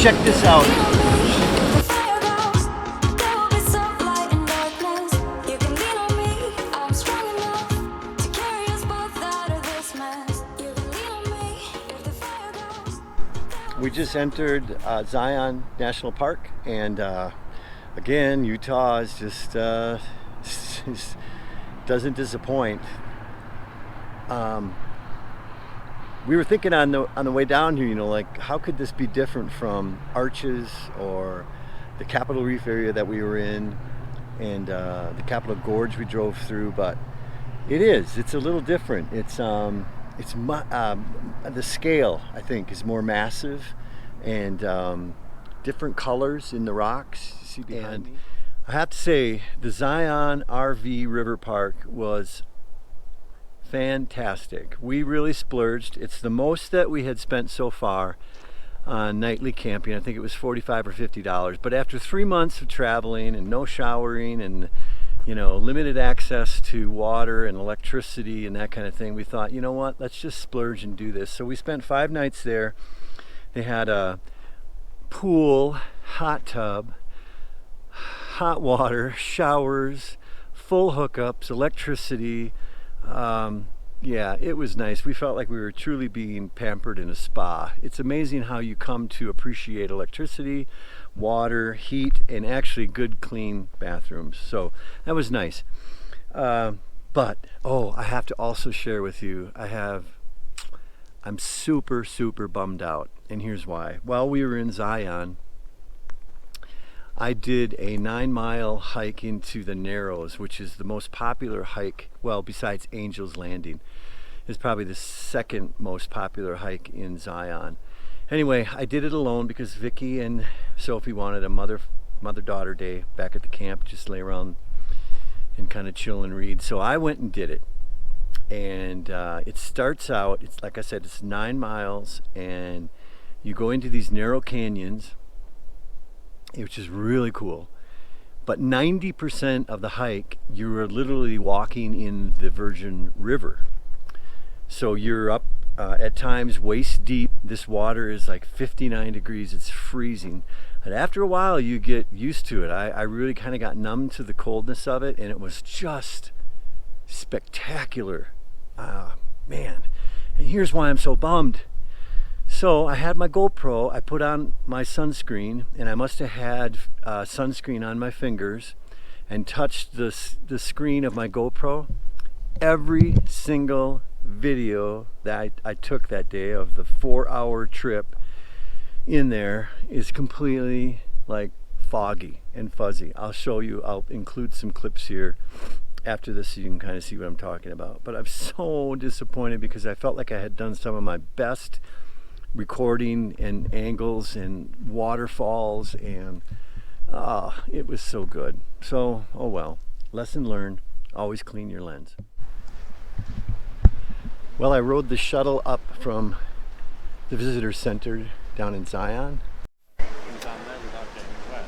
check this out. We just entered Zion National Park, and again, Utah is just doesn't disappoint. We were thinking on the way down here, you know, like how could this be different from Roche'z or the Capitol Reef area that we were in, and the Capitol Gorge we drove through? But it's a little different. The scale, I think, is more massive, and different colors in the rocks you see behind me. I have to say, the Zion RV River Park was fantastic. We really splurged. It's the most that we had spent so far on nightly camping. I think it was $45 or $50. But after 3 months of traveling and no showering and, you know, limited access to water and electricity and that kind of thing, we thought, you know what, let's just splurge and do this. So we spent 5 nights there. They had a pool, hot tub, hot water, showers, full hookups, electricity. Yeah, it was nice. We felt like we were truly being pampered in a spa. It's amazing how you come to appreciate electricity, water, heat, and actually good, clean bathrooms. So that was nice. But I have to also share with you, I'm super, super bummed out. And here's why. While we were in Zion, I did a 9-mile hike into the Narrows, which is the most popular hike, well, besides Angel's Landing. It's probably the second most popular hike in Zion. Anyway, I did it alone because Vicky and Sophie wanted a mother-daughter day back at the camp, just lay around and kind of chill and read. So I went and did it. And it starts out, it's like I said, it's 9 miles, and you go into these narrow canyons, which is really cool. But 90% of the hike, you're literally walking in the Virgin River. So you're up at times waist deep. This water is like 59 degrees. It's freezing. And after a while, you get used to it. I really kind of got numb to the coldness of it, and it was just spectacular. Man. And here's why I'm so bummed. So I had my GoPro, I put on my sunscreen, and I must have had sunscreen on my fingers and touched the screen of my GoPro. Every single video that I took that day of the 4-hour trip in there is completely like foggy and fuzzy. I'll show you, I'll include some clips here after this so you can kind of see what I'm talking about. But I'm so disappointed because I felt like I had done some of my best recording and angles and waterfalls, and it was so good. So, oh well, lesson learned, always clean your lens. Well, I rode the shuttle up from the visitor center down in Zion.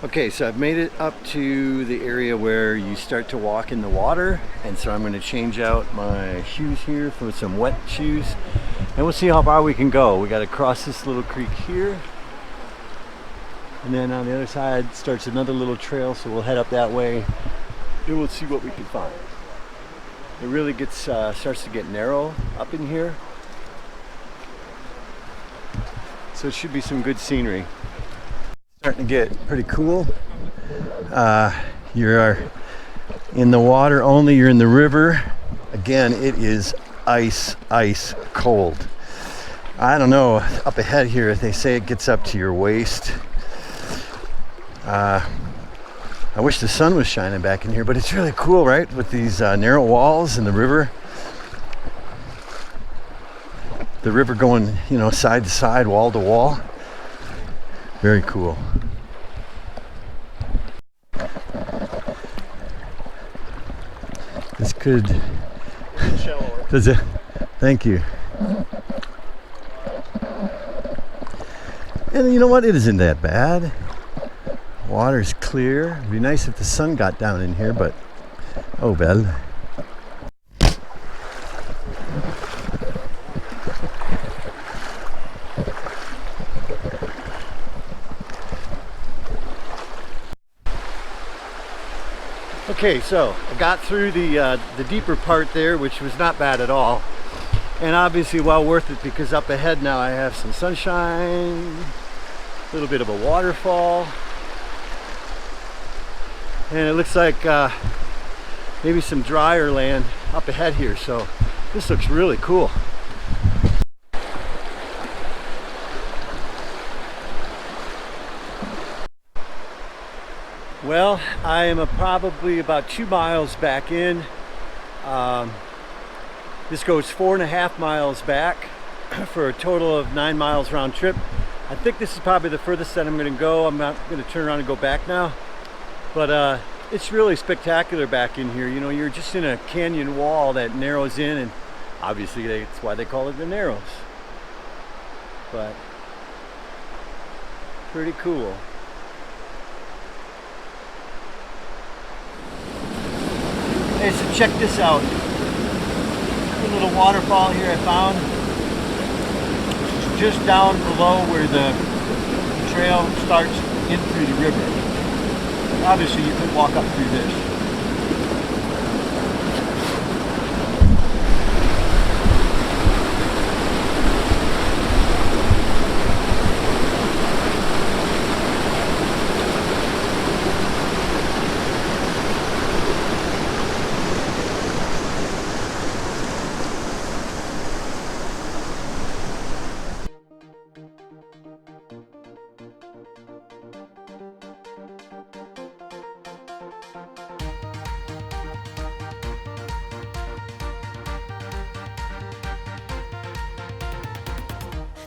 Okay, so I've made it up to the area where you start to walk in the water, and so I'm going to change out my shoes here for some wet shoes, and we'll see how far we can go. We got to cross this little creek here, and then on the other side starts another little trail, so we'll head up that way and we'll see what we can find. It really gets starts to get narrow up in here, so it should be some good scenery. Starting to get pretty cool. You're in the water only, you're in the river. Again, it is ice cold. I don't know, up ahead here they say it gets up to your waist. I wish the sun was shining back in here, but it's really cool, right? With these narrow walls and the river. The river going, you know, side to side, wall to wall. Very cool. This could. Does it? Thank you. And you know what? It isn't that bad. Water's clear. It'd be nice if the sun got down in here, but oh well. Okay, so I got through the deeper part there, which was not bad at all, and obviously well worth it because up ahead now I have some sunshine, a little bit of a waterfall, and it looks like maybe some drier land up ahead here. So this looks really cool. Well, I am probably about 2 miles back in. This goes 4.5 miles back for a total of 9 miles round trip. I think this is probably the furthest that I'm going to go. I'm not going to turn around and go back now. But it's really spectacular back in here. You know, you're just in a canyon wall that narrows in, and obviously that's why they call it the Narrows. But pretty cool. Hey, so check this out. A little waterfall here I found. It's just down below where the trail starts in through the river. Obviously you could walk up through this.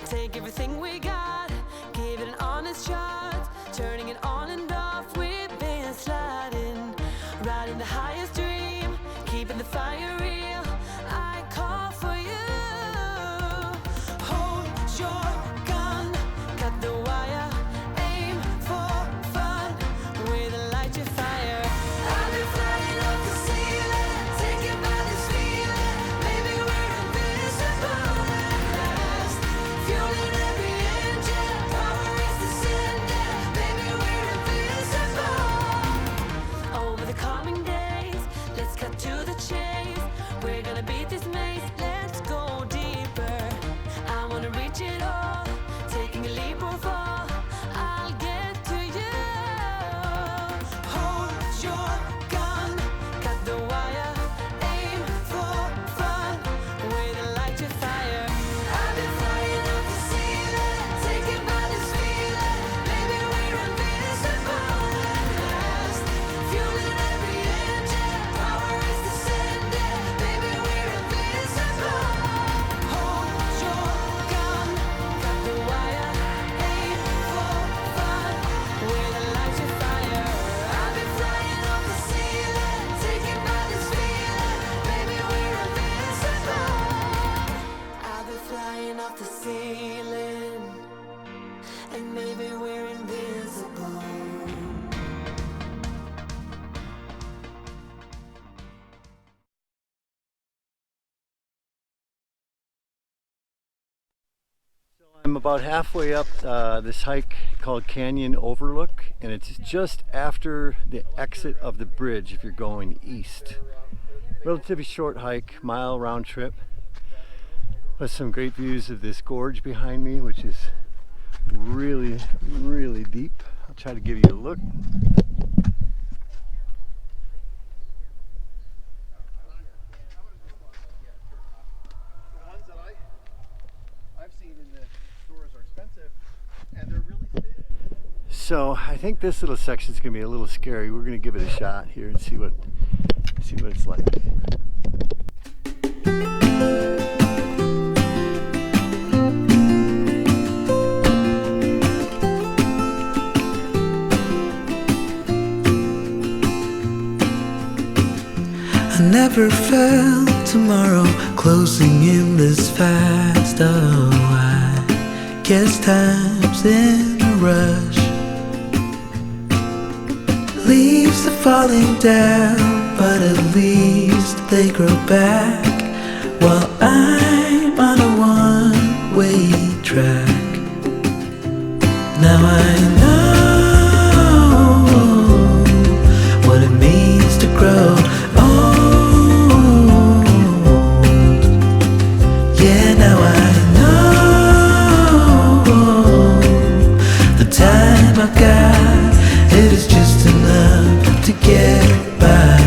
Take everything we got, give it an honest shot, turning it on and off, we've been sliding, riding the highest dream, keeping the fire real, I call for you. Hold your gun, cut the wire, aim for fun, with a light to fire. I've been flying up the ceiling, taken by this feeling, maybe we're invisible at last. Fueling every engine, power is descending, baby we're invisible. Over the coming days, let's cut to the chase. We're gonna beat this maze, let's go deeper. I wanna reach it all, taking a leap or fall, I'll get to you. Hold your gun, cut the wire, aim for fun, with a light to fire. I've been flying up the ceiling, taken by this feeling, maybe we're invisible at last. Fueling every engine, power is descending, baby we're invisible. Hold your gun, cut the wire, aim for fun, with a light to fire. I've been flying up the ceiling, taken by this feeling, baby we're invisible. I've been flying off the ceiling, and maybe we're invisible. I'm about halfway up this hike called Canyon Overlook, and it's just after the exit of the bridge if you're going east. Relatively short hike, mile round trip, with some great views of this gorge behind me, which is really, really deep. I'll try to give you a look. The ones that I've seen in the stores are expensive, and they're really thin. So I think this little section is going to be a little scary. We're going to give it a shot here and see what it's like. I never felt tomorrow closing in this fast. Oh, I guess time's in a rush. Leaves are falling down, but at least they grow back, while I'm on a one-way track. Now I know what it means means to grow old. Yeah, now I know the time I've got, it is just enough to get by.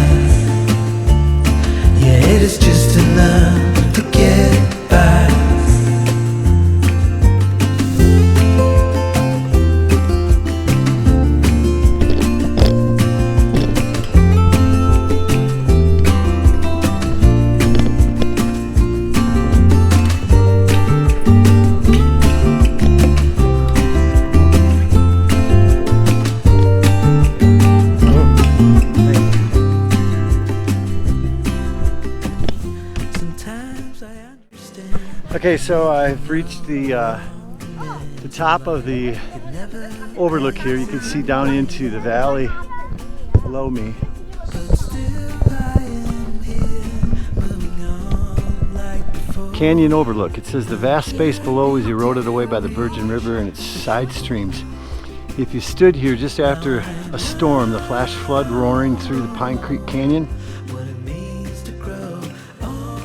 Yeah, it is just enough to get by. Sometimes I understand. Okay, so I've reached the top of the overlook here. You can see down into the valley below me. Canyon overlook. It says the vast space below is eroded away by the Virgin River and its side streams. If you stood here just after a storm, the flash flood roaring through the Pine Creek Canyon, What it means to grow old.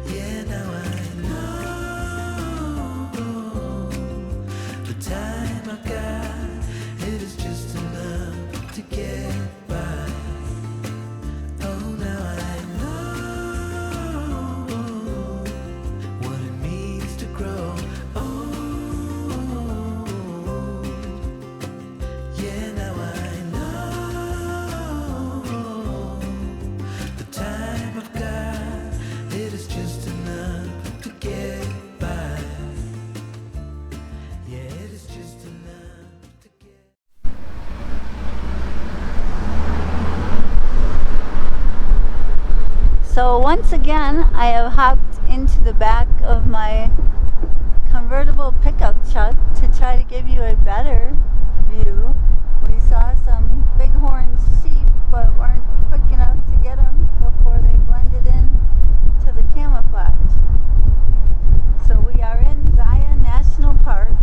Yeah, now I know the time I've got, it is just enough to get by. Oh, now I know what it means to grow old. Yeah, now I know the time I've got, it is just enough to get by. Yeah, it is just enough to get. So once again, I have hopped into the back of my convertible pickup truck to try to give you a better view. We saw some bighorn sheep, but weren't quick enough to get them before they blended in to the camouflage. So we are in Zion National Park,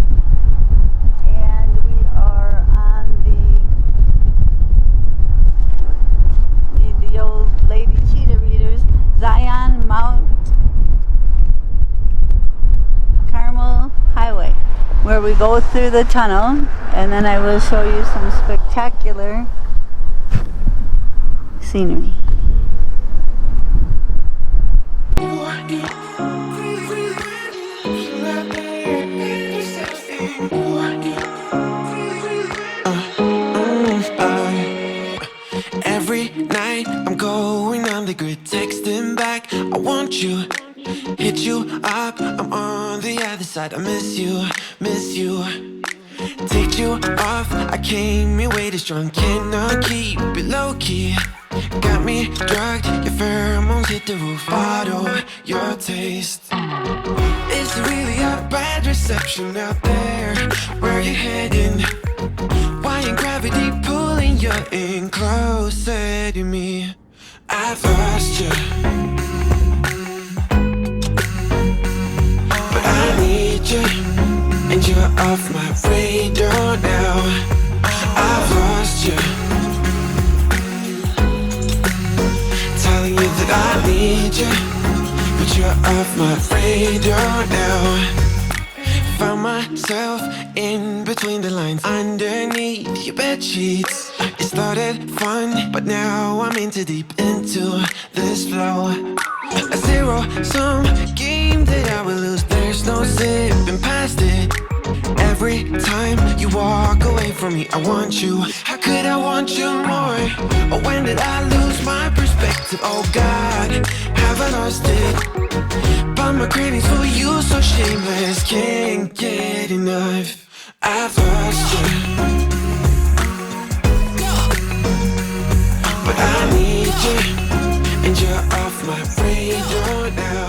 and we are on the old lady cheetah readers, Zion Mount Carmel Highway, where we go through the tunnel, and then I will show you some spectacular scenery. Every night I'm going on the grid, texting back, I want you, hit you up, I'm on the other side, I miss you, take you off, I came in way too strong, cannot keep it low key, got me drugged, your pheromones hit the roof, bottle your taste, it's really a bad reception out there, where you heading, why ain't gravity pulling you in closer to me? I've lost you, but I need you, and you're off my radar now. I've lost you, telling you that I need you, but you're off my radar now. Found myself in between the lines, underneath your bed sheets. It started fun, but now I'm in too deep into this flow. A zero-sum game that I will lose. There's no zipping past it. Every time you walk away from me, I want you. How could I want you more? Or when did I lose my perspective? Oh God, have I lost it? But my cravings for you so shameless, can't get enough. I've lost you, but I need you, and you're off my radar now.